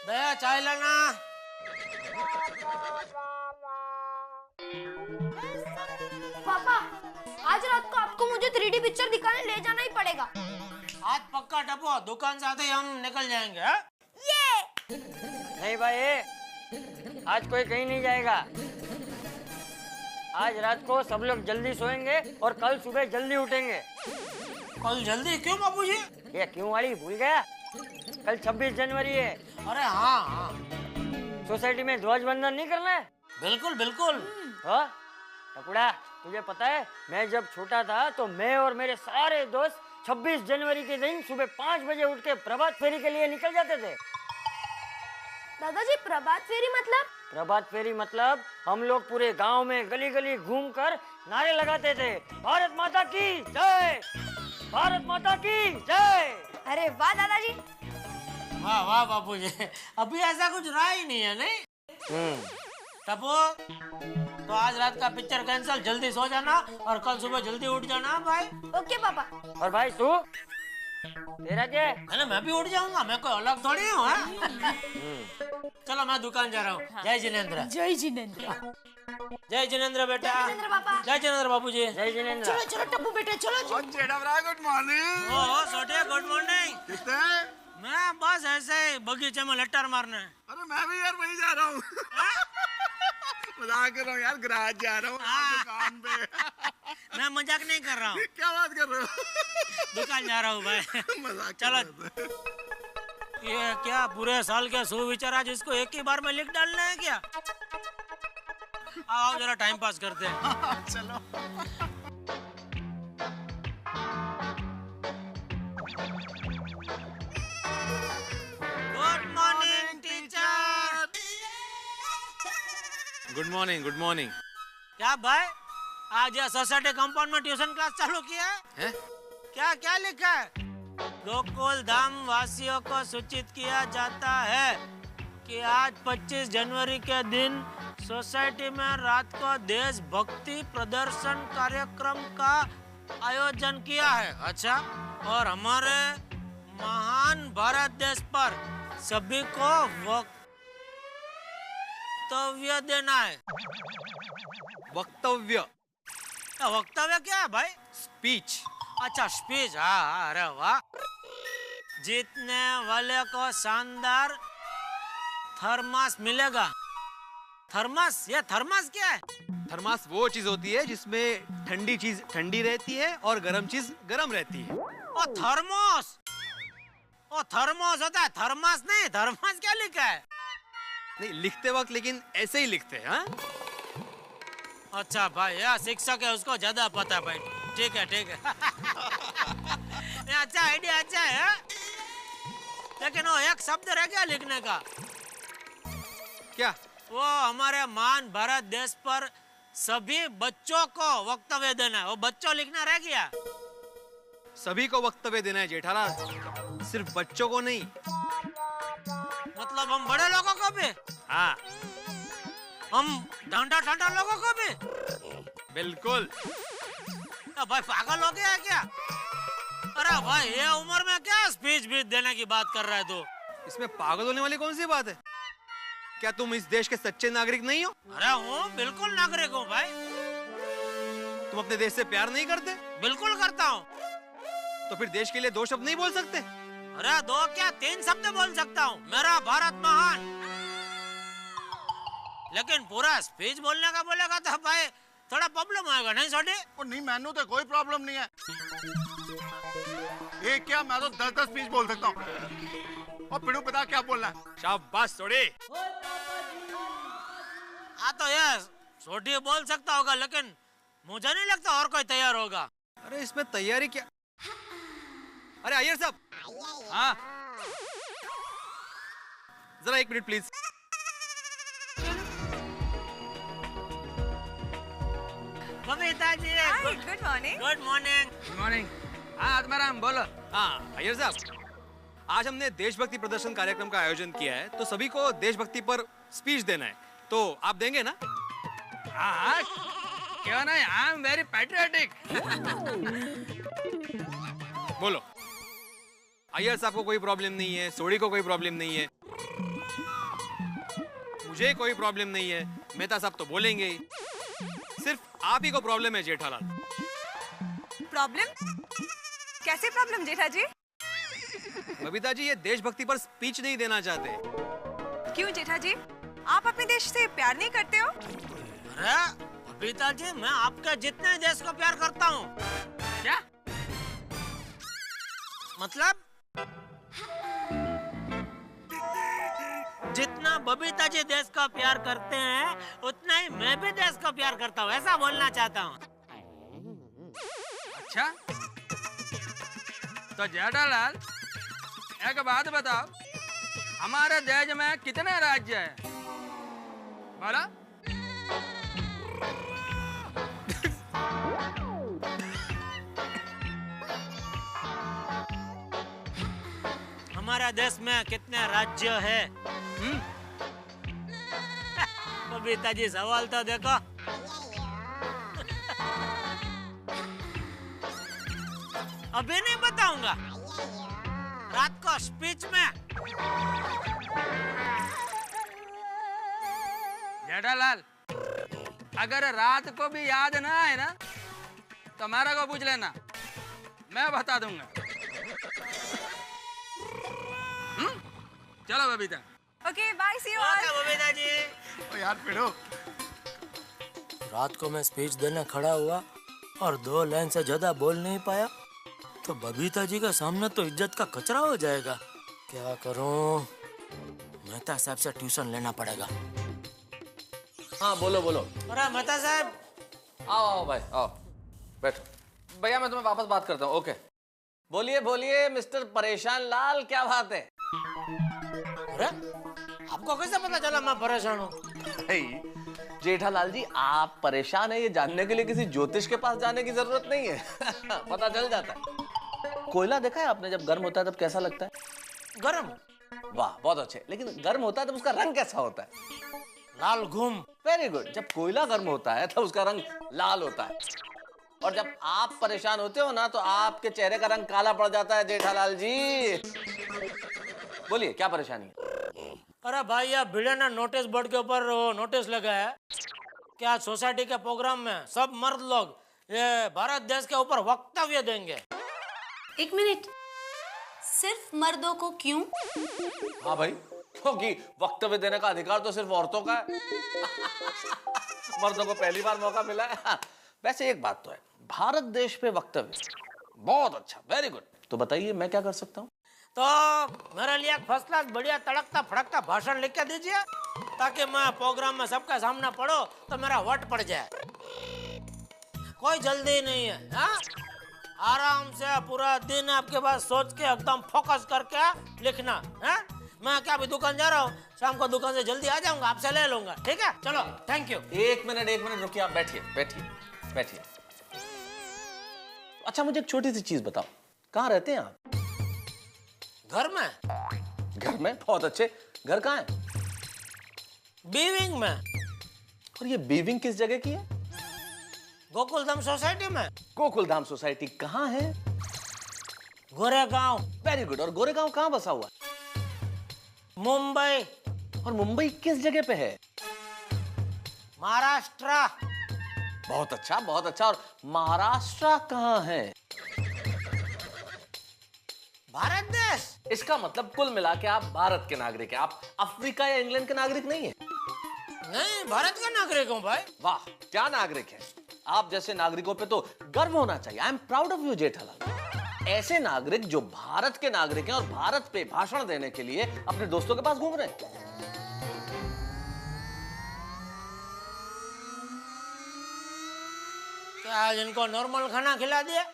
दया चाय लाना। पापा, आज रात को आपको मुझे 3D पिक्चर दिखाने ले जाना ही पड़ेगा। आज पक्का टपो, दुकान से आते ही हम निकल जाएंगे। हा? ये नहीं भाई, आज कोई कहीं नहीं जाएगा। आज रात को सब लोग जल्दी सोएंगे और कल सुबह जल्दी उठेंगे। कल जल्दी क्यों बाबूजी? ये क्यों वाली भूल गया? कल 26 जनवरी है। अरे हाँ हाँ, सोसाइटी में ध्वजवंदन नहीं करना है? बिल्कुल बिल्कुल। हाँ टकुड़ा, तुझे पता है मैं जब छोटा था तो मैं और मेरे सारे दोस्त 26 जनवरी के दिन सुबह 5 बजे उठ के प्रभात फेरी के लिए निकल जाते थे। दादाजी, प्रभात फेरी मतलब? प्रभात फेरी मतलब हम लोग पूरे गांव में गली गली घूमकर नारे लगाते थे, भारत माता की जय, भारत माता की जय। अरे वाह दादाजी। वाह वाह बाबूजी, अभी ऐसा कुछ रहा ही नहीं है, नहीं? टपो, तो आज रात का पिक्चर कैंसिल, जल्दी सो जाना और कल सुबह जल्दी उठ जाना भाई। ओके पापा। और भाई तू, तेरा क्या है? अरे मैं भी उठ जाऊंगा, मैं कोई अलग थोड़ी हूँ। चलो मैं दुकान जा रहा हूँ। जय जिनेंद्र। जय जिनेंद्र। जय जिनेंद्र बेटा। जय जिनेंद्र पापा। जय जिनेंद्र बाबूजी। जय जिनेंद्र। चलो चलो टप्पू बेटे, चलो चलो। Good morning. ओ सोटे, गुड मॉर्निंग। कितने? मैं बस ऐसे ही बगीचे में लट्टर मारने। अरे मैं भी यार वहीं जा रहा हूँ। मजाक कर रहा हूँ यार, गराज जा रहा हूँ दुकान पे। मैं मजाक नहीं कर रहा हूँ, क्या बात कर रहे हो? दुकान जा रहा हूँ भाई। मजाक कर चलो। रहे थे। ये क्या पूरे साल के सुविचार आज इसको एक ही बार में लिख डालना है क्या? आओ जरा टाइम पास करते हैं। चलो। Good morning teacher. Good morning, good morning. क्या भाई, आज यह सोसाइटी कंपाउंड में ट्यूशन क्लास चालू किया है? हैं? क्या क्या लिखा है? गोकुल धाम वासियों को सूचित किया जाता है कि आज 25 जनवरी के दिन सोसाइटी में रात को देशभक्ति प्रदर्शन कार्यक्रम का आयोजन किया है। अच्छा, और हमारे महान भारत देश पर सभी को वक्तव्य देना है। वक्तव्य, वक्तव्य क्या है भाई? स्पीच। अच्छा स्पीच, हाँ, अरे वाह। जीतने वाले को शानदार थर्मास मिलेगा। थर्मास? ये थर्मास क्या है? थर्मास वो चीज होती है जिसमें ठंडी चीज ठंडी रहती है और गर्म चीज गर्म रहती है। ओ थर्मोस, ओ थर्मोस होता है, थर्मास नहीं। थर्मास क्या लिखा है? नहीं लिखते वक्त लेकिन ऐसे ही लिखते हैं। हाँ? अच्छा भाई, यह शिक्षक है, उसको ज्यादा पता है भाई। ठीक है ठीक है। ये अच्छा आइडिया, अच्छा है। लेकिन वो एक शब्द रह गया लिखने का। क्या? वो हमारे महान भारत देश पर सभी बच्चों को वक्तव्य देना है, वो बच्चों लिखना रह गया। सभी को वक्तव्य देना है जेठालाल, सिर्फ बच्चों को नहीं। मतलब हम बड़े लोगों को भी? हाँ हम डांडा डांडा लोगों को भी? बिल्कुल। भाई पागल हो गया है क्या? अरे भाई, ये उम्र में क्या स्पीच भी देने की बात कर रहा है तू? इसमें पागल होने वाली कौन सी बात है? क्या तुम इस देश के सच्चे नागरिक नहीं हो? अरे हूँ, बिल्कुल नागरिक हूँ भाई। तुम अपने देश से प्यार नहीं करते? बिल्कुल करता हूँ। तो फिर देश के लिए दो शब्द नहीं बोल सकते? अरे दो क्या, 3 शब्द बोल सकता हूँ। मेरा भारत महान। लेकिन पूरा स्पीच बोलने का बोलेगा तो भाई थोड़ा प्रॉब्लम होएगा, नहीं सोडी? और नहीं, मैनू तो कोई प्रॉब्लम नहीं है। ये क्या, मैं तो 10 स्पीच बोल सकता हूँ। और पिड़ू बता क्या बोलना है? शाबाश सोडी। हाँ तो ये सोडी बोल सकता होगा, लेकिन मुझे नहीं लगता और कोई तैयार होगा। अरे इसमें तैयारी क्या? अरे अय्यर साहब। हाँ जरा 1 minute please. Babita ji, good morning. Good morning. Good morning. हाँ आत्माराम बोलो। हाँ अय्यर साहब, आज हमने देशभक्ति प्रदर्शन कार्यक्रम का आयोजन किया है, तो सभी को देशभक्ति पर स्पीच देना है, तो आप देंगे ना? हाँ, क्यों नहीं? I am very patriotic. बोलो। अय्यर साहब को कोई प्रॉब्लम नहीं है, सोडी को कोई प्रॉब्लम नहीं है, मुझे कोई प्रॉब्लम नहीं है, मेहता साहब तो बोलेंगे ही। सिर्फ आप ही को प्रॉब्लम है जेठालाल। प्रॉब्लम? कैसे प्रॉब्लम जेठा जी? बबीता जी ये देशभक्ति पर स्पीच नहीं देना चाहते। क्यों जेठा जी? आप अपने देश से प्यार नहीं करते हो? अरे बबीता जी, मैं आपके जितने देश को प्यार करता हूँ। क्या? मतलब जितना बबीता जी देश को प्यार करते हैं उतना ही मैं भी देश को प्यार करता हूँ, ऐसा बोलना चाहता हूँ। अच्छा, तो जेठालाल एक बात बताओ, हमारे देश में कितने राज्य हैं? बोला? हमारे देश में कितने राज्य है? बबीता जी सवाल तो देखो। अभी नहीं बताऊंगा, रात को स्पीच में। जेठालाल, अगर रात को भी याद ना आए ना तो मेरे को पूछ लेना, मैं बता दूंगा। चलो Babita. Okay bye, see you okay all. Babita ji. ओ यार पिड़ो, रात को मैं स्पीच देने खड़ा हुआ और 2 लाइन से ज्यादा बोल नहीं पाया तो बबीता जी के सामने तो इज्जत का कचरा हो जाएगा। क्या करूं? मेहता साहब से ट्यूशन लेना पड़ेगा। हाँ बोलो बोलो। अरे मेहता साहब, आओ आओ भाई आओ, बैठो। भैया मैं तुम्हें वापस बात करता हूँ। ओके, बोलिए बोलिए मिस्टर परेशान लाल, क्या बात है? अरे आपको कैसे पता चला मैं परेशान हूँ? जेठालाल जी आप परेशान है ये जानने के लिए किसी ज्योतिष के पास जाने की जरूरत नहीं है। पता चल जाता है। कोयला देखा है आपने, जब गर्म होता है तब कैसा लगता है? गरम। वाह बहुत अच्छे। लेकिन गर्म होता है तब उसका रंग कैसा होता है? लाल घूम। Very good. जब कोयला गर्म होता है तब उसका रंग लाल होता है, और जब आप परेशान होते हो ना तो आपके चेहरे का रंग काला पड़ जाता है जेठालाल जी। बोलिए क्या परेशानी है? अरे भाई ये भिड़े ने नोटिस बोर्ड के ऊपर नोटिस लगा है कि आज सोसाइटी के प्रोग्राम में सब मर्द लोग ये भारत देश के ऊपर वक्तव्य देंगे। एक मिनट, सिर्फ मर्दों को क्यों? हाँ भाई, क्योंकि वक्तव्य देने का अधिकार तो सिर्फ औरतों का है। मर्दों को पहली बार मौका मिला है। वैसे एक बात तो है, भारत देश पे वक्तव्य बहुत अच्छा, वेरी गुड। तो बताइए मैं क्या कर सकता हूँ? तो मेरे लिए एक फर्स्ट क्लास बढ़िया तड़कता फड़कता भाषण लिख के दीजिए ताकि मैं प्रोग्राम में सबका सामने पढ़ो तो मेरा वट पड़ जाए। कोई जल्दी नहीं है, हाँ? आराम से पूरा दिन आपके पास सोच के एकदम फोकस करके लिखना है। मैं क्या अभी दुकान जा रहा हूँ, शाम को दुकान से जल्दी आ जाऊंगा, आपसे ले लूंगा, ठीक है? चलो थैंक यू। एक मिनट रुकिए, आप बैठिए बैठिए बैठिए। अच्छा मुझे एक छोटी सी चीज बताओ, कहाँ रहते हैं आप? घर में। घर में? बहुत अच्छे। घर कहाँ है? बीविंग में। और ये बीविंग किस जगह की है? गोकुलधाम सोसाइटी में। गोकुलधाम सोसाइटी कहाँ है? गोरेगांव। Very good. और गोरेगांव कहाँ बसा हुआ? मुंबई। और मुंबई किस जगह पे है? महाराष्ट्र। बहुत अच्छा बहुत अच्छा। और महाराष्ट्र कहाँ है? भारत देश। इसका मतलब कुल मिला के आप भारत के नागरिक हैं, आप अफ्रीका या इंग्लैंड के नागरिक नहीं है। नहीं, भारत का नागरिक हूँ भाई। वाह क्या नागरिक है। आप जैसे नागरिकों पे तो गर्व होना चाहिए। I am proud of you Jethalal. ऐसे नागरिक जो भारत के नागरिक हैं और भारत पे भाषण देने के लिए अपने दोस्तों के पास घूम रहे हैं। क्या आज इनको नॉर्मल खाना खिला दिया?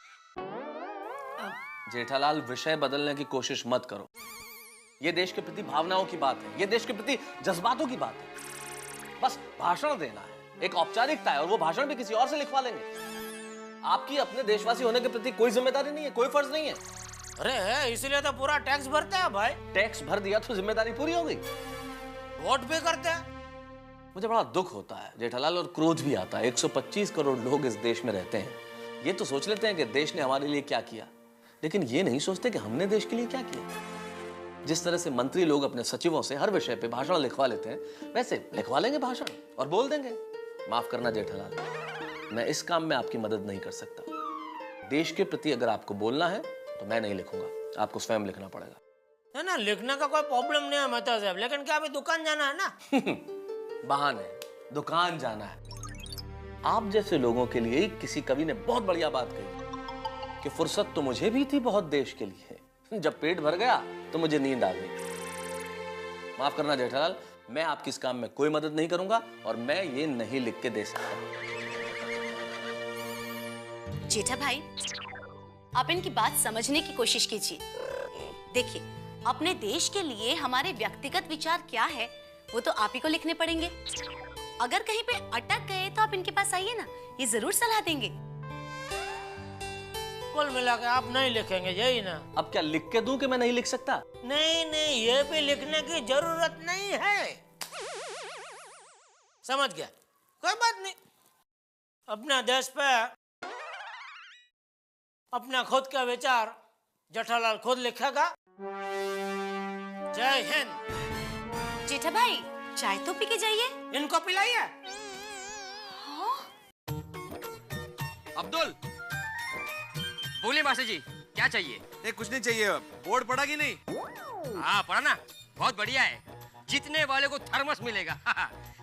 जेठालाल विषय बदलने की कोशिश मत करो। ये देश के प्रति भावनाओं की बात है, ये देश के प्रति जज्बातों की बात है। बस भाषण देना है, एक औपचारिकता है, और वो भाषण भी किसी और से लिखवा लेंगे। आपकी अपने देशवासी होने के प्रति कोई जिम्मेदारी नहीं है, कोई फर्ज नहीं है। अरे इसीलिए तो पूरा टैक्स भरते हैं भाई। टैक्स भर दिया तो जिम्मेदारी पूरी हो गई। वोट भी करते हैं। मुझे बड़ा दुख होता है जेठालाल, और क्रोध भी आता है। 125 करोड़ लोग इस देश में रहते हैं। ये तो सोच लेते हैं कि देश ने हमारे लिए क्या किया, लेकिन ये नहीं सोचते कि हमने देश के लिए क्या किया। जिस तरह से मंत्री लोग अपने सचिवों से हर विषय पे भाषण लिखवा लेते हैं, वैसे लिखवा लेंगे भाषण और बोल देंगे। माफ करना जेठालाल, मैं इस काम में आपकी मदद नहीं कर सकता। देश के प्रति अगर आपको बोलना है तो मैं नहीं लिखूंगा, आपको स्वयं लिखना पड़ेगा। है ना, लिखने का कोई प्रॉब्लम नहीं है मेहता साहब, लेकिन क्या अभी दुकान जाना है ना। बहाने, दुकान जाना है। आप जैसे लोगों के लिए किसी कवि ने बहुत बढ़िया बात कही कि फुर्सत तो मुझे भी थी बहुत देश के लिए, जब पेट भर गया तो मुझे नींद आ गई। माफ करना जेठालाल, मैं आपकी इस काम में कोई मदद नहीं करूंगा और मैं ये नहीं लिख के दे सकता। जेठा भाई, आप इनकी बात समझने की कोशिश कीजिए। देखिए, अपने देश के लिए हमारे व्यक्तिगत विचार क्या है वो तो आप ही को लिखने पड़ेंगे। अगर कहीं पे अटक गए तो आप इनके पास आइए ना, ये जरूर सलाह देंगे। कुल मिला के आप नहीं लिखेंगे, यही ना? अब क्या लिख के दूं कि मैं नहीं लिख सकता? नहीं नहीं, ये भी लिखने की जरूरत नहीं है। समझ गया, कोई बात नहीं। अपना देश पे अपना खुद का विचार जेठालाल खुद लिखेगा। जय हिंद। जेठा भाई, चाय तो पी के जाइए। इनको पिलाइए। अब्दुल, बोलिए मास्टर जी, क्या चाहिए? ये कुछ नहीं चाहिए। बोर्ड पढ़ा कि नहीं? हाँ, पढ़ा ना, बहुत बढ़िया है। जीतने वाले को थर्मस मिलेगा।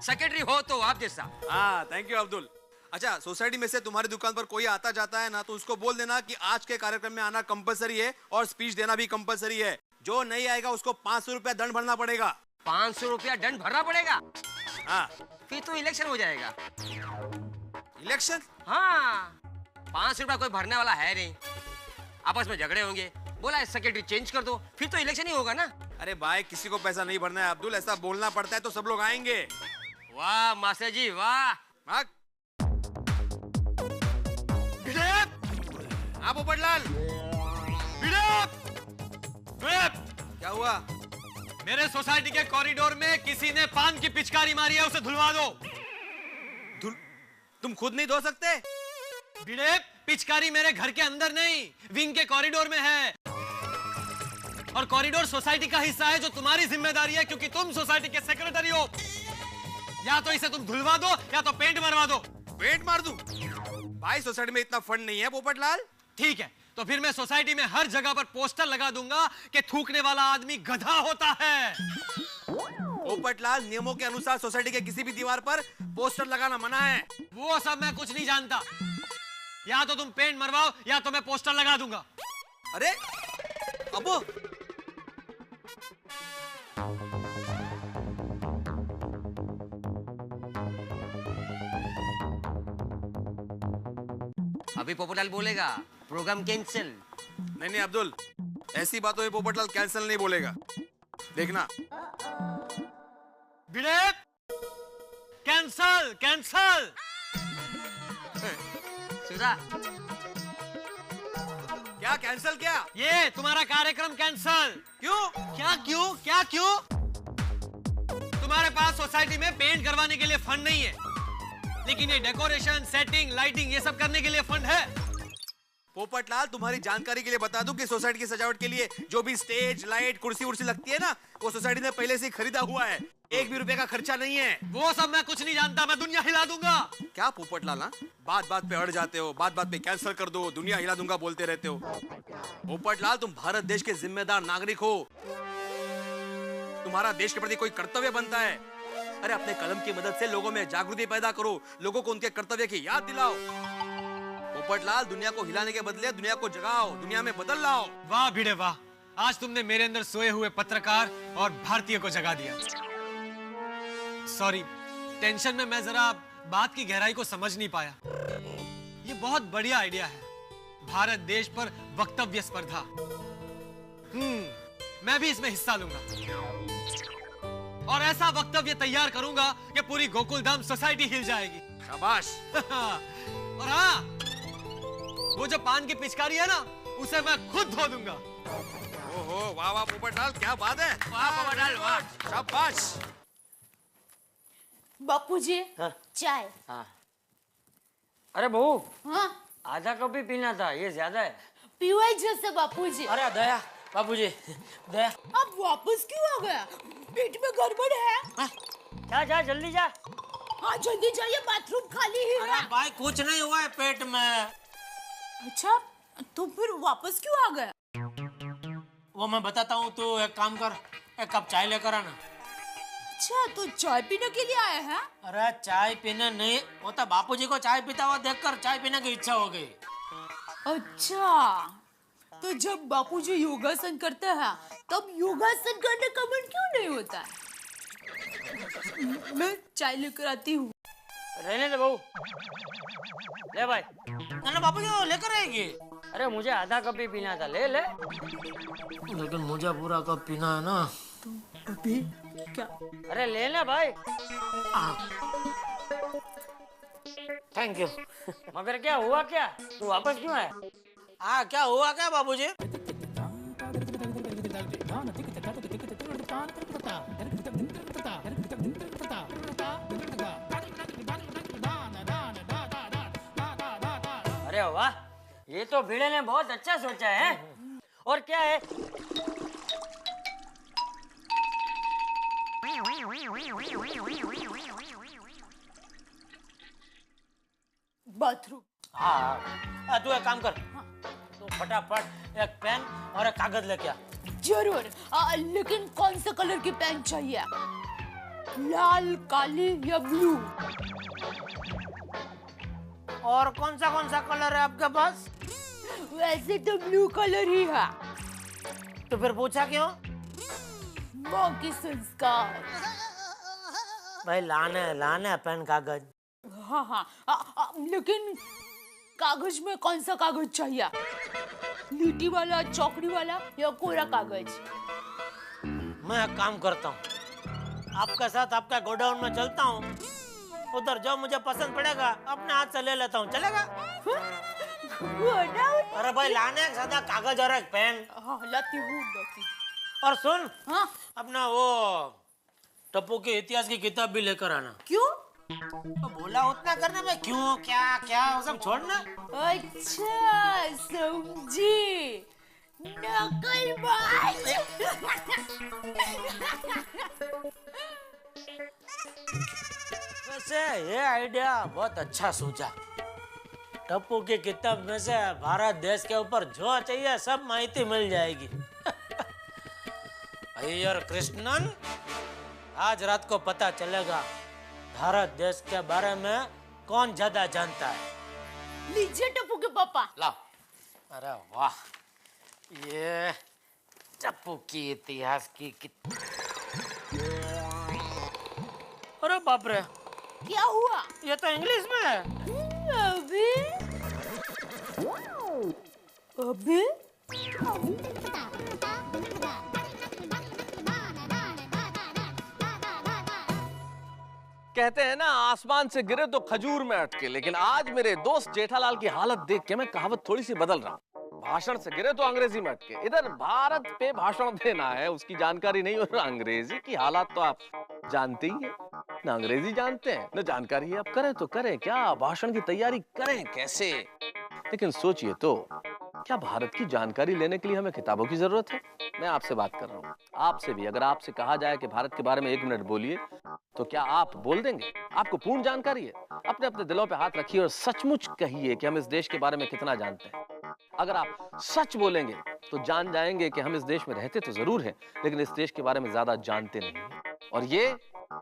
सेक्रेटरी हो तो आप जैसा। हाँ, थैंक यू अब्दुल। अच्छा, सोसाइटी में से तुम्हारी दुकान पर कोई आता जाता है ना, तो उसको बोल देना कि आज के कार्यक्रम में आना कंपलसरी है और स्पीच देना भी कंपलसरी है। जो नहीं आएगा उसको 500 रुपया दंड भरना पड़ेगा। 500 रुपया दंड भरना पड़ेगा? हाँ। फिर तो इलेक्शन हो जाएगा। इलेक्शन? हाँ, 500 रुपया कोई भरने वाला है नहीं। आपस में झगड़े होंगे, बोला सेक्रेटरी चेंज कर दो, फिर तो इलेक्शन ही होगा ना। अरे भाई, किसी को पैसा नहीं भरना है अब्दुल, ऐसा बोलना पड़ता है तो सब लोग आएंगे। वाह मास्टर जी, वाह। आप पोपटलाल, क्या हुआ? मेरे सोसाइटी के कॉरिडोर में किसी ने पान की पिचकारी मारी है, उसे धुलवा दो। तुम खुद नहीं धो सकते? भिड़े, पिचकारी मेरे घर के अंदर नहीं, विंग के कॉरिडोर में है। और कॉरिडोर सोसाइटी का हिस्सा है, जो तुम्हारी जिम्मेदारी है क्योंकि तुम सोसाइटी के सेक्रेटरी हो। या तो इसे तुम धुलवा दो या तो पेंट मरवा दो। पेंट मार दूं? भाई, सोसाइटी में इतना फंड नहीं है पोपटलाल। ठीक है, तो फिर मैं सोसाइटी में हर जगह पर पोस्टर लगा दूंगा कि थूकने वाला आदमी गधा होता है। पोपटलाल, नियमों के अनुसार सोसाइटी के किसी भी दीवार पर पोस्टर लगाना मना है। वो सब मैं कुछ नहीं जानता। या तो तुम पेंट मरवाओ या तो मैं पोस्टर लगा दूंगा। अरे अबो, अभी पोपटलाल बोलेगा प्रोग्राम कैंसिल। नहीं अब्दुल, ऐसी बातों में पोपटलाल कैंसिल नहीं बोलेगा, देखना। भिड़े, कैंसल कैंसल। सुधा, क्या कैंसिल? क्या? ये तुम्हारा कार्यक्रम कैंसल। क्यों? क्या क्यों? क्या क्यों? तुम्हारे पास सोसाइटी में पेंट करवाने के लिए फंड नहीं है, लेकिन ये डेकोरेशन, सेटिंग, लाइटिंग, ये सब करने के लिए फंड है। पोपटलाल, तुम्हारी जानकारी के लिए बता दूं कि सोसाइटी की सजावट के लिए जो भी स्टेज, लाइट, कुर्सी उर्सी लगती है ना, वो सोसाइटी ने पहले से ही खरीदा हुआ है। एक भी रुपए का खर्चा नहीं है। वो सब मैं कुछ नहीं जानता, मैं दुनिया हिला दूंगा। क्या पोपटलाल, बात बात पे अड़ जाते हो, बात बात पे कैंसिल कर दो, दुनिया हिला दूंगा बोलते रहते हो। पोपटलाल, तुम भारत देश के जिम्मेदार नागरिक हो, तुम्हारा देश के प्रति कोई कर्तव्य बनता है। अरे अपने कलम की मदद से लोगों में जागृति पैदा करो, लोगों को उनके कर्तव्य की याद दिलाओ। पोपटलाल, दुनिया को हिलाने के बदले दुनिया को जगाओ, दुनिया में बदल लाओ। वाह भिड़े वाह, आज तुमने मेरे अंदर सोए हुए पत्रकार और भारतीय को जगा दिया। सॉरी, टेंशन में मैं जरा बात की गहराई को समझ नहीं पाया। ये बहुत बढ़िया आइडिया है, भारत देश पर वक्तव्य स्पर्धा। मैं भी इसमें हिस्सा लूंगा और ऐसा वक्तव्य तैयार करूंगा कि पूरी गोकुलधाम सोसाइटी हिल जाएगी। शाबाश। और हाँ, वो जो पान की पिचकारी है ना, उसे मैं खुद धो दूंगा। ओहो, वाह वाह पोपटलाल, क्या बात है। वाह पोपटलाल, वाह, शाबाश। बापूजी, चाय। हाँ। अरे बहू, हाँ, आधा कप ही पीना था, ये ज्यादा है। पीवाई जैसे बापूजी। अरे दया, बाबूजी दे। अब वापस क्यों आ गया? पेट में गड़बड़ है? जा जा जल्दी जा। हाँ जल्दी जाइए, बाथरूम खाली ही है। अरे भाई कुछ नहीं हुआ है पेट में। अच्छा तो फिर वापस क्यों आ गया? वो मैं बताता हूँ, तू एक काम कर, एक कप चाय लेकर आना। अच्छा तो चाय पीने के लिए आए हैं? अरे चाय पीने नहीं, वो तो बापूजी को चाय पीता हुआ देखकर चाय पीने की इच्छा हो गई। अच्छा तो जब बापूजी योगासन करते हैं तब योगासन करने का मन क्यों नहीं होता है? मैं चाय लेकर आती हूँ। रहने दे बहू। ले भाई। ना बापूजी वो लेकर आएगी। अरे मुझे आधा कप ही पीना था, ले ले। लेकिन मुझे पूरा कप पीना है ना। अभी क्या? अरे ले ले भाई। Thank you. मगर क्या हुआ क्या? तू वापस क्यों आया? हाँ क्या हुआ क्या बाबूजी? अरे वाह, ये तो भिड़े ने बहुत अच्छा सोचा है। और क्या है? बाथरूम। हाँ तू एक काम कर, तू फटाफट एक पेन और एक कागज लेके आ। जरूर। लेकिन कौन सा कलर की पेन चाहिए? लाल, काली या ब्लू? और कौन सा कलर है आपके पास? वैसे तो ब्लू कलर ही है। तो फिर पूछा क्यों? माँ की संस्कार। भाई लाने पेन कागज। हाँ हाँ लेकिन कागज में कौन सा कागज चाहिए? लीटी वाला, चौकड़ी वाला या कोरा कागज? मैं एक काम करता हूँ, आपके साथ आपका गोडाउन में चलता हूँ, उधर जो मुझे पसंद पड़ेगा अपने हाथ से ले लेता हूँ, चलेगा? अरे भाई लाने एक सादा कागज और एक पेन। हाँ लाती हूँ। और सुन, हाँ अपना वो टप्पू के इतिहास की किताब भी लेकर आना। क्यों? तो बोला उतना करने में क्यों, क्या क्या वो सब छोड़ना। अच्छा समझी, नकलबाज। वैसे ये आइडिया बहुत अच्छा सोचा। टप्पू की किताब में से भारत देश के ऊपर जो चाहिए सब माहिती मिल जाएगी। अय्यर कृष्णन, आज रात को पता चलेगा भारत देश के बारे में कौन ज्यादा जानता है। लीजिए टप्पू के पापा। लाओ। अरे वाह, ये टप्पू की इतिहास की किताब। अरे बाप रे, क्या हुआ? ये तो इंग्लिश में है। अभी अभी कहते हैं ना, आसमान से गिरे तो खजूर में अटके, लेकिन आज मेरे दोस्त जेठालाल की हालत देख के मैं कहावत थोड़ी सी बदल रहा हूं। भाषण से गिरे तो अंग्रेजी में अटके, इधर भारत पे भाषण देना है, उसकी जानकारी नहीं, और अंग्रेजी की हालत तो आप जानते ही हैं। ना अंग्रेजी जानते हैं ना जानकारी है। अब करें तो करें क्या, भाषण की तैयारी करें कैसे? लेकिन सोचिए तो, क्या भारत की जानकारी लेने के लिए हमें किताबों की जरूरत है? मैं आपसे बात कर रहा हूँ, आपसे भी। अगर आपसे कहा जाए कि भारत के बारे में 1 मिनट बोलिए, तो क्या आप बोल देंगे? आपको पूर्ण जानकारी है? अपने अपने दिलों पे हाथ रखिए और सचमुच कहिए कि हम इस देश के बारे में कितना जानते हैं। अगर आप सच बोलेंगे तो जान जाएंगे कि हम इस देश में रहते तो जरूर हैं, लेकिन इस देश के बारे में ज्यादा जानते नहीं हैं। और ये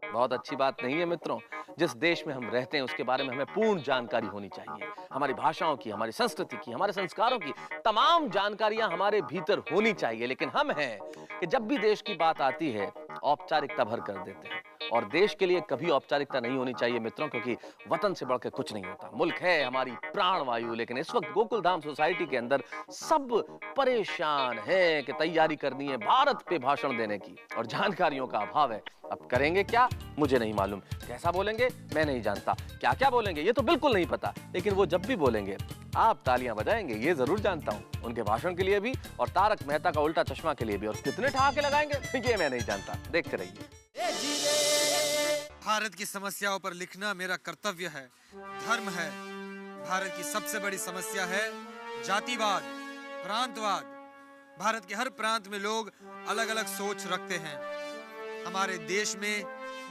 बहुत अच्छी बात नहीं है मित्रों। जिस देश में हम रहते हैं उसके बारे में हमें पूर्ण जानकारी होनी चाहिए। हमारी भाषाओं की, हमारी संस्कृति की, हमारे संस्कारों की तमाम जानकारियां हमारे भीतर होनी चाहिए। लेकिन हम हैं कि जब भी देश की बात आती है औपचारिकता भर कर देते हैं, और देश के लिए कभी औपचारिकता नहीं होनी चाहिए मित्रों, क्योंकि वतन से बढ़कर कुछ नहीं होता। मुल्क है हमारी प्राण वायु, लेकिन इस वक्त गोकुल धाम सोसाइटी के अंदर सब परेशान हैं कि तैयारी करनी है भारत पे भाषण देने की, और जानकारियों का अभाव है। अब करेंगे क्या मुझे नहीं मालूम, कैसा बोलेंगे मैं नहीं जानता, क्या क्या बोलेंगे ये तो बिल्कुल नहीं पता, लेकिन वो जब भी बोलेंगे आप तालियां बजाएंगे ये जरूर जानता हूं, उनके भाषण के लिए भी और तारक मेहता का उल्टा चश्मा के लिए भी। और कितने ठहाके लगाएंगे ये मैं नहीं जानता, देखते रहिए। भारत की समस्याओं पर लिखना मेरा कर्तव्य है, धर्म है। भारत की सबसे बड़ी समस्या है जातिवाद, प्रांतवाद। भारत के हर प्रांत में लोग अलग अलग सोच रखते हैं। हमारे देश में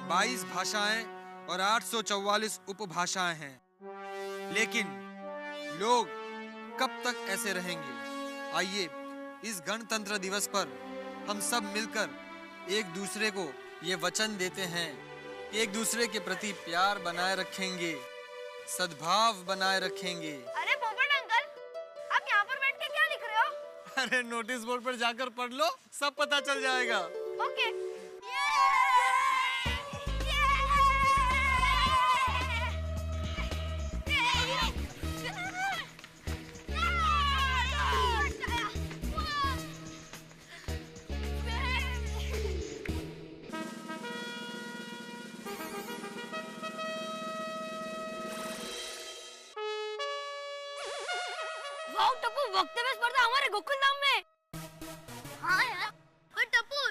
22 भाषाएं और 844 उपभाषाएं हैं। लेकिन लोग कब तक ऐसे रहेंगे? आइए इस गणतंत्र दिवस पर हम सब मिलकर एक दूसरे को ये वचन देते हैं कि एक दूसरे के प्रति प्यार बनाए रखेंगे, सद्भाव बनाए रखेंगे। अरे पोपट अंकल, आप यहाँ पर बैठ के क्या लिख रहे हो? अरे नोटिस बोर्ड पर जाकर पढ़ लो, सब पता चल जाएगा। ओके। वाओ टप्पू, वक्त में स्पर्धा हमारे गोकुलधाम में। हाँ यार, और टप्पू,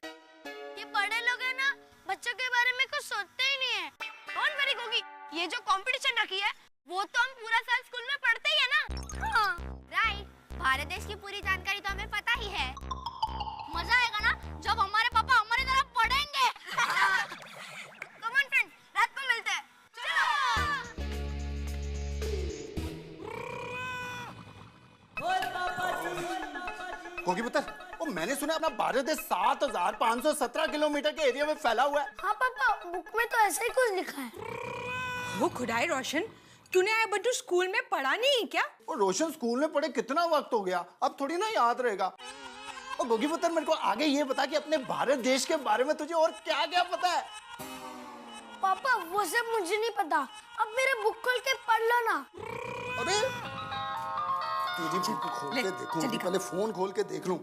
ये बड़े लोग हैं ना, बच्चों के बारे में कुछ सोचते ही नहीं है। डोंट वरी गोगी, ये जो कंपटीशन रखी है वो तो हम पूरा साल स्कूल में पढ़ते ही है ना। हाँ राइट, भारत देश की पूरी जानकारी तो हमें पता ही है। मजा आएगा ना जब हमारे पापा हमारी तरह पढ़ेंगे। कम ऑन फ्रेंड, रात को मिलते हैं। गोगी पुत्र, वो मैंने सुना अपना भारत देश 7517 किलोमीटर के एरिया में फैला हुआ है। हाँ पापा, बुक में तो ऐसा ही कुछ लिखा है। वो खुदाई रोशन, तूने आया बट्टू स्कूल में पढ़ा नहीं क्या? वो रोशन स्कूल में पढ़े कितना वक्त हो गया, अब थोड़ी ना याद रहेगा। और गोगी पुत्र, मेरे को आगे ये बता कि अपने भारत देश के बारे में तुझे और क्या क्या पता है? पापा वो सब मुझे नहीं पता, अब मेरे बुक खोल के पढ़ लो ना। अरे तेरी बुक खोल के देखूं, पहले फोन खोल के देख लूं।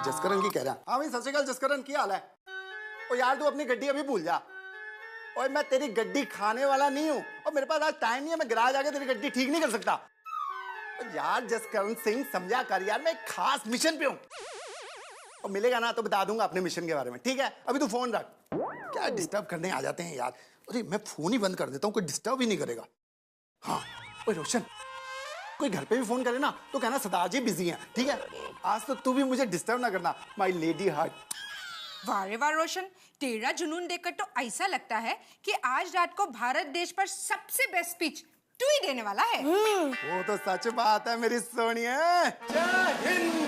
जसकरण की कह रहा है। हाँ भाई, सत श्री अकाल जसकरण, क्या हाल है? ओ यार, तू अपनी गड्डी अभी भूल जा। और मैं तेरी गड्डी खाने वाला नहीं हूँ, और मेरे पास आज टाइम नहीं है, मैं गैराज आके तेरी गड्डी ठीक नहीं कर सकता। यार जसकरण सिंह, समझा कर यार, मैं एक खास मिशन पे हूँ, और मिलेगा ना तो बता दूंगा अपने मिशन के बारे में, ठीक है? अभी तू फोन रख। क्या डिस्टर्ब करने आ जाते हैं यार। अरे मैं फोन ही बंद कर देता हूँ, कोई डिस्टर्ब ही नहीं करेगा। हाँ ओए रोशन, कोई घर पे भी फोन करे ना तो कहना सरदार जी बिजी हैं, ठीक है? आज तो तू भी मुझे डिस्टर्ब ना करना, माय लेडी हार्ट। वाह रे वाह रोशन, तेरा जुनून देखकर तो ऐसा लगता है कि आज रात को भारत देश पर सबसे बेस्ट स्पीच तू ही देने वाला है। वो तो सच बात है मेरी सोनिया। जय हिंद।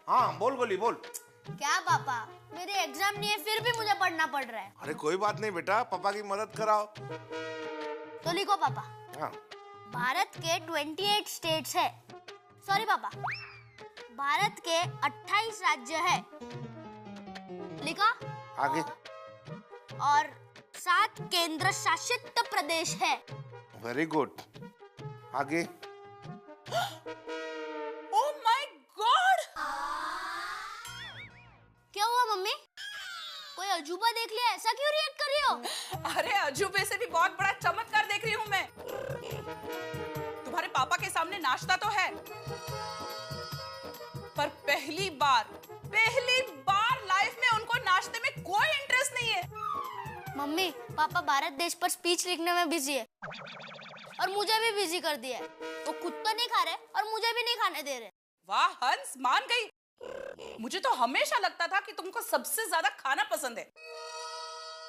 हाँ बोल गोली बोल। क्या पापा, मेरे एग्जाम नहीं है फिर भी मुझे पढ़ना पड़ रहा है। अरे कोई बात नहीं बेटा, पापा की मदद कराओ। तो लिखो पापा। हाँ। भारत के 28 स्टेट्स है। सॉरी पापा, भारत के 28 राज्य है। लिखा? आगे। और 7 केंद्र शासित प्रदेश है। Very good. आगे। Oh my God! क्या हुआ मम्मी? कोई अजूबा देख लिया, ऐसा क्यों रिएक्ट कर रही हो? अरे अजूबे से भी बहुत बड़ा चमत्कार देख रही हूँ मैं। तुम्हारे पापा के सामने नाश्ता तो है, पर पहली बार लाइफ में उनको नाश्ते में कोई इंटरेस्ट नहीं है। मम्मी, पापा भारत देश पर स्पीच लिखने में बिजी है, और मुझे भी बिजी कर दिया है। वो खुद तो नहीं खा रहे और मुझे भी नहीं खाने दे रहे। वाह हंस, मान गई। मुझे तो हमेशा लगता था कि तुमको सबसे ज्यादा खाना पसंद है,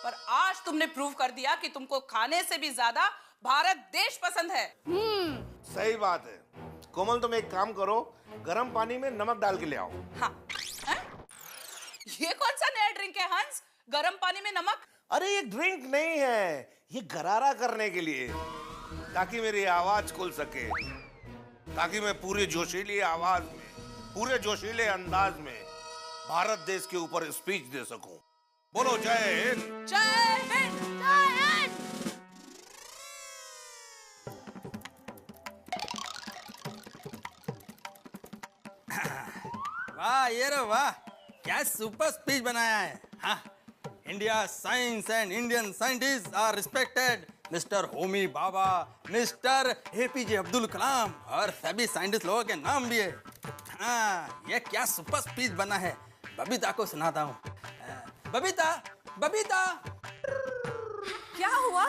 पर आज तुमने प्रूव कर दिया कि तुमको खाने से भी ज्यादा भारत देश पसंद है। सही बात है। कोमल, तुम एक काम करो, गर्म पानी में नमक डाल के ले आओ। हाँ। ये कौन सा नया ड्रिंक है हंस, गर्म पानी में नमक? अरे ये ड्रिंक नहीं है, ये गरारा करने के लिए, ताकि मेरी आवाज खुल सके, ताकि मैं पूरी जोशीली आवाज में, पूरे जोशीले अंदाज में भारत देश के ऊपर स्पीच दे सकूं। बोलो जय हिंद। जय हिंद। जय हिंद। वाह ये रे वाह, क्या सुपर स्पीच बनाया है। हाँ, India science and Indian scientist are respected mister Homi Bhabha, mister APJ Abdul Kalam और सभी साइंटिस्ट लोगों के नाम भी है। हाँ, ये क्या सुपर स्पीच बना है। बबीता को सुनाता हूँ। बबीता, बबीता। क्या हुआ?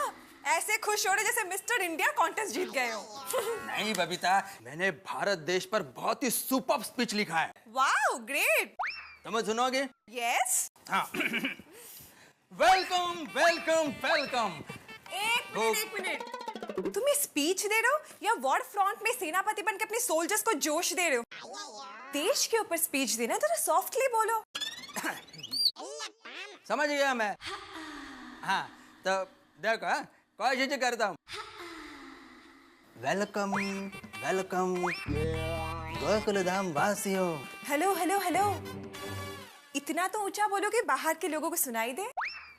ऐसे खुश हो रहे जैसे मिस्टर इंडिया कॉन्टेस्ट जीत गए हो। नहीं बबीता, मैंने भारत देश पर बहुत ही सुपर्ब स्पीच लिखा है। Wow, great. तुम्हें सुनोगे? यस। हाँ। Welcome welcome welcome. एक मिनट, तुम ये स्पीच दे रहे हो या वॉर फ्रंट में सेनापति बनके अपने सोल्जर्स को जोश दे रहे हो? देश के ऊपर स्पीच देना थोड़ा सॉफ्टली बोलो। समझ गया मैं। हाँ तो देखो, कोशिश करता हूँ। वेलकम वेलकम गोकुल धाम वासियों। हेलो हेलो हेलो, इतना तो ऊंचा बोलो कि बाहर के लोगों को सुनाई दे।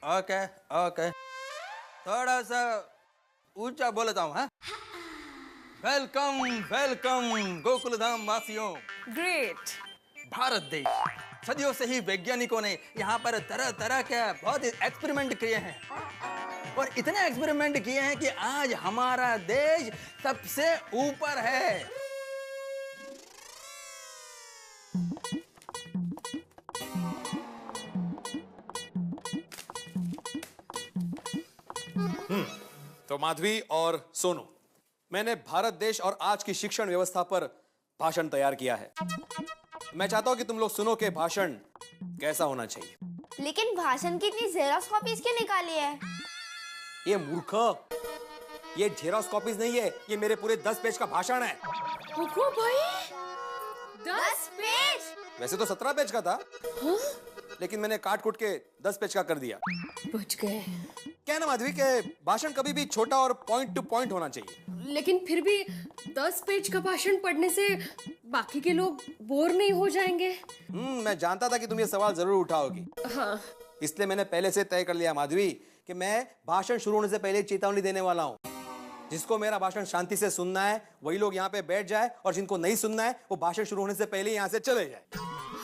ओके ओके, थोड़ा सा ऊंचा बोलता हूँ। हाँ, वेलकम वेलकम गोकुल धाम वासियों। ग्रेट। भारत देश, सदियों से ही वैज्ञानिकों ने यहाँ पर तरह तरह के बहुत एक्सपेरिमेंट किए हैं और इतने एक्सपेरिमेंट किए हैं कि आज हमारा देश सबसे ऊपर है। तो माधवी और सोनू, मैंने भारत देश और आज की शिक्षण व्यवस्था पर भाषण तैयार किया है। मैं चाहता हूं कि तुम लोग सुनो कि भाषण कैसा होना चाहिए। लेकिन भाषण की इतनी जेरोक्स कॉपीज क्यों निकाली है? ये मूर्ख, ये जेरोक्स कॉपीज नहीं है, ये मेरे पूरे 10 पेज का भाषण है। रुको भाई, 10 पेज? वैसे तो 17 पेज का था। हाँ? लेकिन मैंने काट कूट के 10 पेज का कर दिया। बच गए। क्या है ना माधवी के भाषण कभी भी छोटा और पॉइंट टू पॉइंट होना चाहिए। लेकिन फिर भी 10 पेज का भाषण पढ़ने से बाकी के लोग बोर नहीं हो जाएंगे? मैं जानता था कि तुम ये सवाल जरूर उठाओगी। हाँ। इसलिए मैंने पहले से तय कर लिया माधवी कि मैं भाषण शुरू होने से पहले चेतावनी देने वाला हूँ। जिसको मेरा भाषण शांति से सुनना है वही लोग यहाँ पे बैठ जाए और जिनको नहीं सुनना है वो भाषण शुरू होने से पहले यहाँ से चले जाए।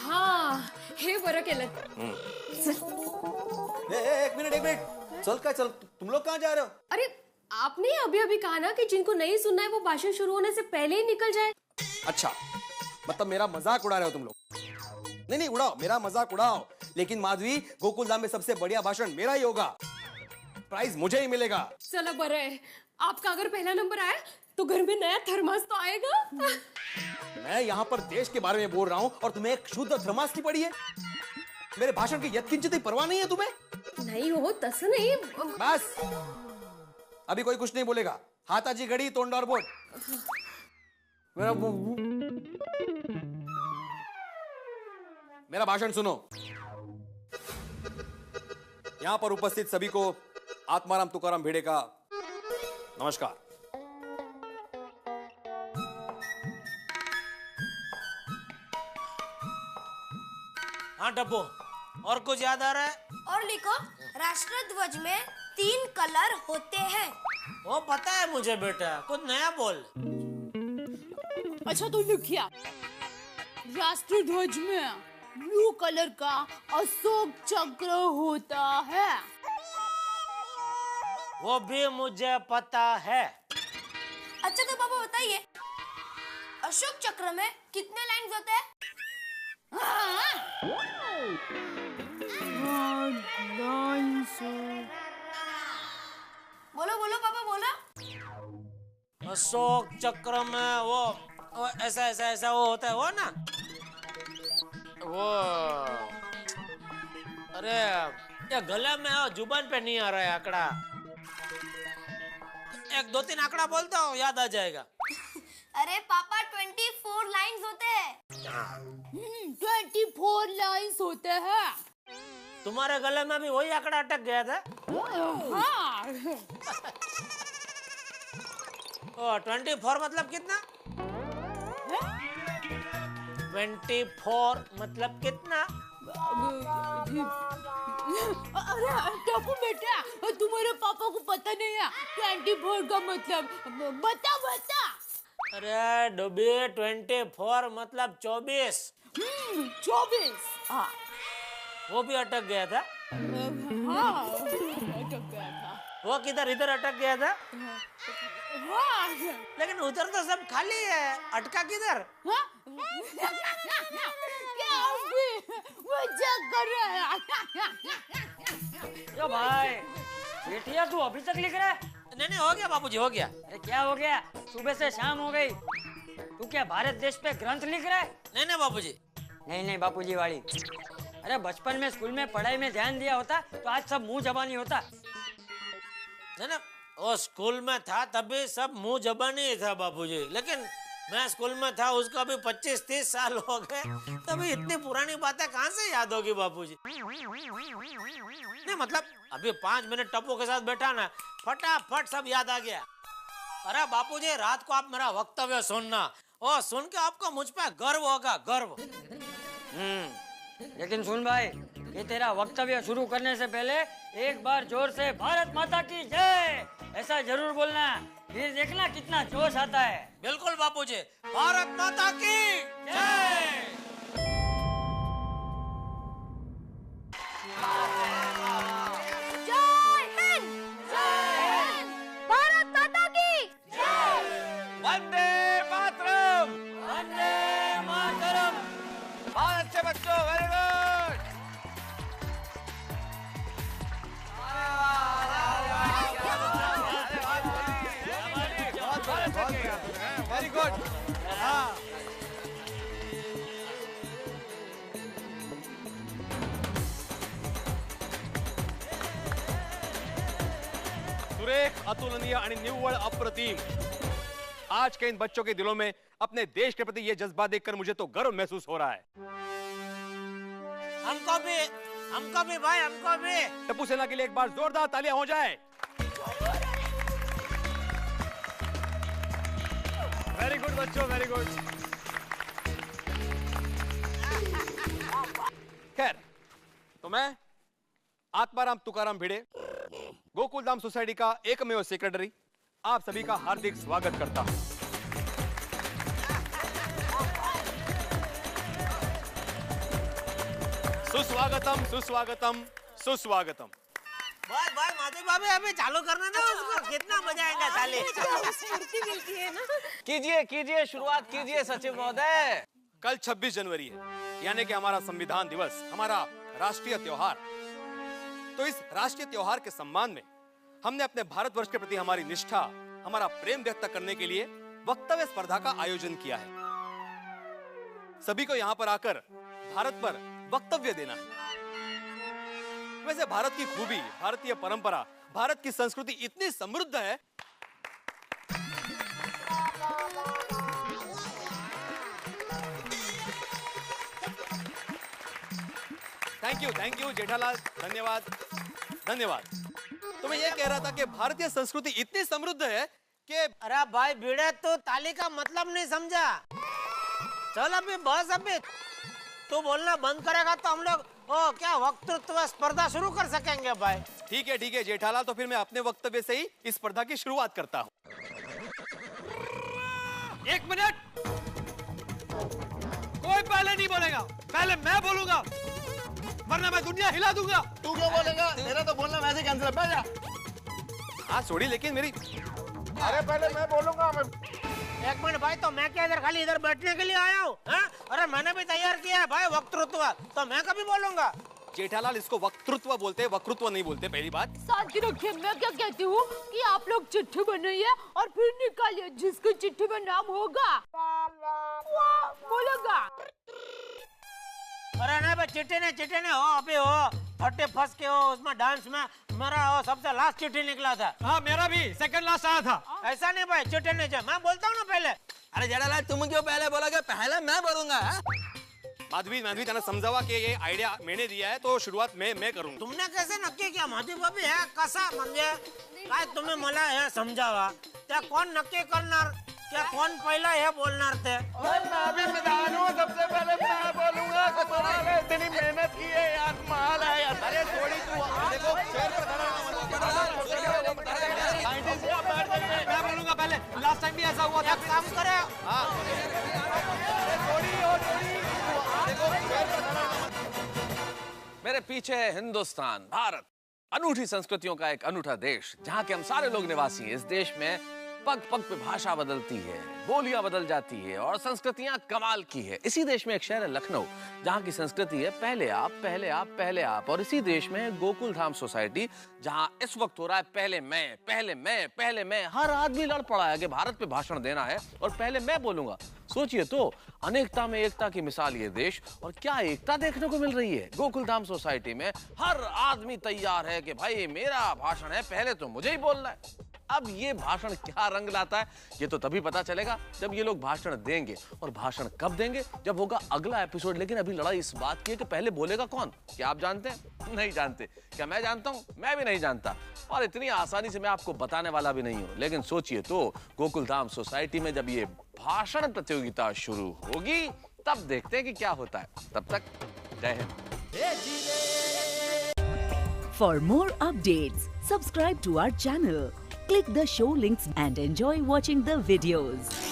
हाँ, हे बरं केलं। एक मिनट, चल, तुम लोग कहाँ जा रहे हो? अरे आपने अभी अभी कहा ना कि जिनको नहीं सुनना है वो भाषण शुरू होने से पहले ही निकल जाए। अच्छा, मतलब मेरा मजाक उड़ा रहे हो तुम लोग? नहीं उड़ाओ, मेरा मजाक उड़ाओ, लेकिन माधवी गोकुलधाम में सबसे बढ़िया भाषण मेरा ही होगा। प्राइज मुझे ही मिलेगा। चलो बरं है, आपका अगर पहला नंबर आया तो घर में नया थर्मास तो आएगा। मैं यहाँ पर देश के बारे में बोल रहा हूँ और तुम्हें एक शुद्ध थर्मास की पड़ी है। मेरे भाषण की यत्किंचित ही परवाह नहीं है तुम्हें? नहीं हो, तसं नहीं। बस, अभी कोई कुछ नहीं बोलेगा। हाताची घडी तोंडावर बोट। मेरा भाषण सुनो। यहाँ पर उपस्थित सभी को आत्माराम तुकाराम भिड़े का नमस्कार। हाँ टप्पू, और कुछ याद आ रहा है? और लिखो, राष्ट्र ध्वज में 3 कलर होते हैं। वो पता है मुझे बेटा, कुछ नया बोल। अच्छा तो लिखिया, राष्ट्र ध्वज में ब्लू कलर का अशोक चक्र होता है। वो भी मुझे पता है। अच्छा तो पापा बताइए, अशोक चक्र में कितने लाइन्स होते हैं? बोलो बोलो पापा बोलो। अशोक चक्र में वो ऐसा वो होता है वो ना, वो अरे ये गले में जुबान पे नहीं आ रहा है आंकड़ा। 1 2 3 आंकड़ा बोलता हूँ, याद आ जाएगा। अरे पापा 24 लाइन्स होते हैं। 24 लाइन्स होते हैं। तुम्हारे गले में भी वही आंकड़ा अटक गया था? हाँ। 24 मतलब कितना? 24 मतलब कितना? अरे टप्पू बेटा, तुम्हारे पापा को पता नहीं है 24 का मतलब। बता। अरे डोबी, 24 मतलब 24। 24। हाँ। वो भी अटक गया था। हाँ, अटक गया था। वो किधर इधर अटक गया था? हाँ। लेकिन उधर तो सब खाली है, अटका किधर? हाँ? क्या मजाक कर रहा है? यो भाई, बेटिया तू अभी तक लिख रहा है? नहीं हो गया बापूजी, हो गया। अरे क्या हो गया? सुबह से शाम हो गई, तू क्या भारत देश पे ग्रंथ लिख रहा है? नहीं बापूजी। नहीं बापूजी वाली, अरे बचपन में स्कूल में पढ़ाई में ध्यान दिया होता तो आज सब मुंह जबानी होता। नहीं वो स्कूल में था तभी सब मुंह जबानी ही था बापूजी, लेकिन मैं स्कूल में था उसका भी 25-30 साल हो गए, तभी इतनी पुरानी बातें कहाँ से याद होगी बापूजी? नहीं मतलब अभी 5 मिनट टप्पू के साथ बैठा ना, फटाफट सब याद आ गया। अरे बापूजी रात को आप मेरा वक्तव्य सुनना, और सुन के आपको मुझ पे गर्व होगा, गर्व। लेकिन सुन भाई, ये तेरा वक्तव्य शुरू करने से पहले एक बार जोर से भारत माता की जय ऐसा जरूर बोलना, फिर देखना कितना जोश आता है। बिल्कुल बापूजी, भारत माता की जय। जय हिंद, जय हिंद, भारत माता की जय। वंदे मातरम, वंदे मातरम। बहुत अच्छे बच्चों, वेरी गुड। Very good. सुरेख, अतुलनीय आणि निव्वळ अप्रतिम। आज के इन बच्चों के दिलों में अपने देश के प्रति ये जज्बा देखकर मुझे तो गर्व महसूस हो रहा है। हमको भी भाई, हमको भी। टप्पू सेना के लिए एक बार जोरदार तालियां हो जाए। वेरी गुड बच्चों, वेरी गुड। खैर, तो मैं आत्माराम तुकाराम भिड़े, गोकुलधाम सोसाइटी का एकमेव सेक्रेटरी, आप सभी का हार्दिक स्वागत करता हूं। सुस्वागतम, सुस्वागतम, सुस्वागतम। भाई माधवी भाभी अभी चालू करना ना उसको, कितना मजा आएगा ताली। स्फूर्ति मिलती है ना। कीजिए शुरुआत कीजिए सचिव महोदय। कल 26 जनवरी है, यानी कि हमारा संविधान दिवस, हमारा राष्ट्रीय त्योहार। तो इस राष्ट्रीय त्योहार के सम्मान में हमने अपने भारतवर्ष के प्रति हमारी निष्ठा, हमारा प्रेम व्यक्त करने के लिए वक्तव्य स्पर्धा का आयोजन किया है। सभी को यहाँ पर आकर भारत पर वक्तव्य देना है। वैसे भारत की खूबी, भारतीय परंपरा, भारत की संस्कृति इतनी समृद्ध है थैंक यू जेठालाल, धन्यवाद। तो मैं ये कह रहा था कि भारतीय संस्कृति इतनी समृद्ध है कि अरे भाई भिड़े, तो ताली का मतलब नहीं समझा। चल अभी बस, अभी तू बोलना बंद करेगा तो हम लोग क्या वक्तृत्व स्पर्धा शुरू कर सकेंगे भाई। ठीक है जेठालाल, तो फिर मैं अपने वक्तव्य से ही इस स्पर्धा की शुरुआत करता हूँ। 1 मिनट, कोई पहले नहीं बोलेगा, पहले मैं बोलूंगा, वरना मैं दुनिया हिला दूंगा। तू क्यों बोलेगा? मेरा तो बोलना वैसे कैंसिल है, बैठ जा। हाँ छोड़ी, लेकिन मेरी, अरे पहले मैं बोलूंगा। एक मिनट भाई, तो मैं क्या इधर खाली इधर बैठने के लिए आया हूँ? अरे मैंने भी तैयार किया है भाई वक्तृत्व, तो मैं कभी बोलूंगा। जेठालाल, इसको वक्तृत्व बोलते हैं, वक्तृत्व नहीं बोलते। पहली बात साथ रखिए, मैं क्या कहती हूँ कि आप लोग चिट्ठी बनाइए और फिर निकालिए, जिसकी चिट्ठी में नाम होगा वो बोलेगा। अरे नहीं भाई, चिट्ठी ने हो, अभी हो फटे फंस के हो उसमें डांस में मेरा वो सबसे लास्ट चिट्ठी निकला था। हाँ मेरा भी सेकंड लास्ट आया था। ऐसा नहीं भाई, चिट्ठी नहीं चाहिए, मैं बोलता हूँ ना पहले। अरे जेठालाल, तुम क्यों पहले बोलोगे? पहले मैं बोलूंगा। माधवी त्यांना समजावा कि ये आयडिया मैंने दिया है, तो शुरुआत मैं करूंगा। तुमने कैसे नक्की किया माधवी भाभी? है कसा म्हणजे काय तुम्ही मला हे समजावा, त्या कोण नक्की करणार, क्या कौन पहला ये बोलना थे? मैं भी मैदान हूँ, सबसे पहले मैं बोलूंगा। इतनी मेहनत की है यार, माल है यार। अरे थोड़ी तू देखो, शेर पर मैं बोलूंगा पहले, लास्ट टाइम भी ऐसा हुआ था। काम करे। मेरे पीछे है हिंदुस्तान, भारत, अनूठी संस्कृतियों का एक अनूठा देश, जहाँ के हम सारे लोग निवासी हैं। इस देश में पग पग पे भाषा बदलती है, बोलियां बदल जाती है और संस्कृतियां कमाल की है। इसी देश में एक शहर है लखनऊ, जहां की संस्कृति है पहले आप, पहले आप, पहले आप। और इसी देश में है गोकुल धाम सोसाइटी, जहां इस वक्त हो रहा है पहले मैं, पहले मैं, पहले मैं। हर आदमी लड़ पड़ा है कि भारत पे भाषण देना है और पहले मैं बोलूंगा। सोचिए तो, अनेकता में एकता की मिसाल ये देश, और क्या एकता देखने को मिल रही है। गोकुल धाम सोसाइटी में हर आदमी तैयार है कि भाई मेरा भाषण है, पहले तो मुझे ही बोलना है। अब ये भाषण क्या रंग लाता है, ये तो तभी पता चलेगा जब ये लोग भाषण देंगे। और भाषण कब देंगे? जब होगा अगला एपिसोड। लेकिन अभी लड़ाई इस बात की है कि पहले बोलेगा कौन। क्या आप जानते हैं? नहीं जानते। क्या मैं जानता हूं? मैं भी नहीं जानता, और इतनी आसानी से मैं आपको बताने वाला भी नहीं हूं। लेकिन सोचिए तो, गोकुल धाम सोसाइटी में जब ये भाषण प्रतियोगिता शुरू होगी, तब देखते हैं कि क्या होता है। तब तक जय Hind. For more updates, subscribe to our channel, click the show links and enjoy watching the videos.